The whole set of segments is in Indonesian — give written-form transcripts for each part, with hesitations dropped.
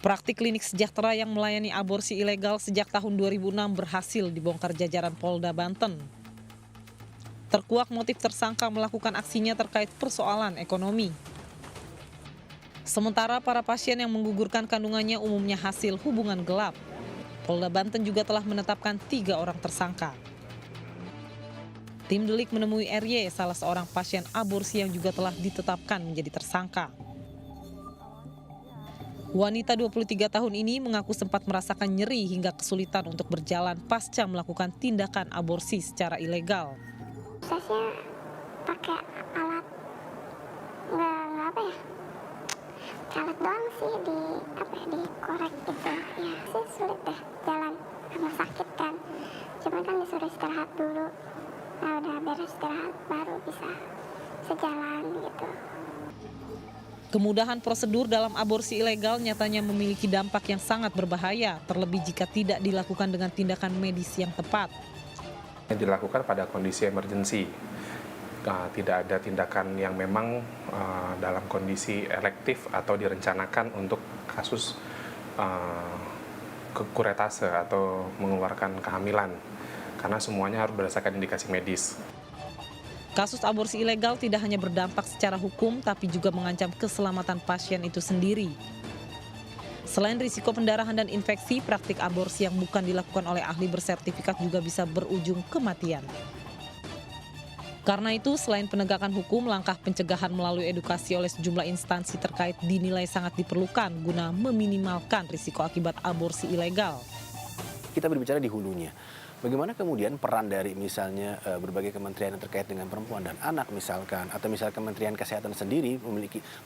Praktik klinik sejahtera yang melayani aborsi ilegal sejak tahun 2006 berhasil dibongkar jajaran Polda Banten. Terkuak motif tersangka melakukan aksinya terkait persoalan ekonomi. Sementara para pasien yang menggugurkan kandungannya umumnya hasil hubungan gelap. Polda Banten juga telah menetapkan 3 orang tersangka. Tim Delik menemui RY, salah seorang pasien aborsi yang juga telah ditetapkan menjadi tersangka. Wanita 23 tahun ini mengaku sempat merasakan nyeri hingga kesulitan untuk berjalan pasca melakukan tindakan aborsi secara ilegal. Prosesnya pakai alat, nggak apa ya, alat doang sih dikorek gitu. Ya sih sulit deh jalan karena sakit kan. Cuman kan disuruh istirahat dulu. Nah udah beres istirahat baru bisa sejalan gitu. Kemudahan prosedur dalam aborsi ilegal nyatanya memiliki dampak yang sangat berbahaya, terlebih jika tidak dilakukan dengan tindakan medis yang tepat. Dilakukan pada kondisi emergensi, tidak ada tindakan yang memang dalam kondisi elektif atau direncanakan untuk kasus kuretase atau mengeluarkan kehamilan, karena semuanya harus berdasarkan indikasi medis. Kasus aborsi ilegal tidak hanya berdampak secara hukum, tapi juga mengancam keselamatan pasien itu sendiri. Selain risiko pendarahan dan infeksi, praktik aborsi yang bukan dilakukan oleh ahli bersertifikat juga bisa berujung kematian. Karena itu, selain penegakan hukum, langkah pencegahan melalui edukasi oleh sejumlah instansi terkait dinilai sangat diperlukan guna meminimalkan risiko akibat aborsi ilegal. Kita berbicara di hulunya. Bagaimana kemudian peran dari misalnya berbagai kementerian yang terkait dengan perempuan dan anak misalkan, atau misalnya Kementerian Kesehatan sendiri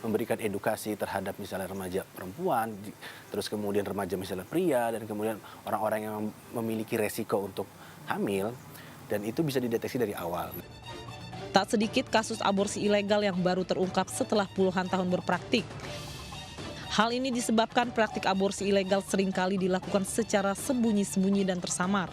memberikan edukasi terhadap misalnya remaja perempuan, terus kemudian remaja misalnya pria, dan kemudian orang-orang yang memiliki resiko untuk hamil, dan itu bisa dideteksi dari awal. Tak sedikit kasus aborsi ilegal yang baru terungkap setelah puluhan tahun berpraktik. Hal ini disebabkan praktik aborsi ilegal seringkali dilakukan secara sembunyi-sembunyi dan tersamar.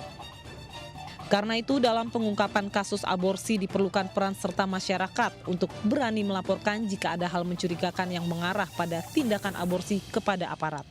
Karena itu, dalam pengungkapan kasus aborsi diperlukan peran serta masyarakat untuk berani melaporkan jika ada hal mencurigakan yang mengarah pada tindakan aborsi kepada aparat.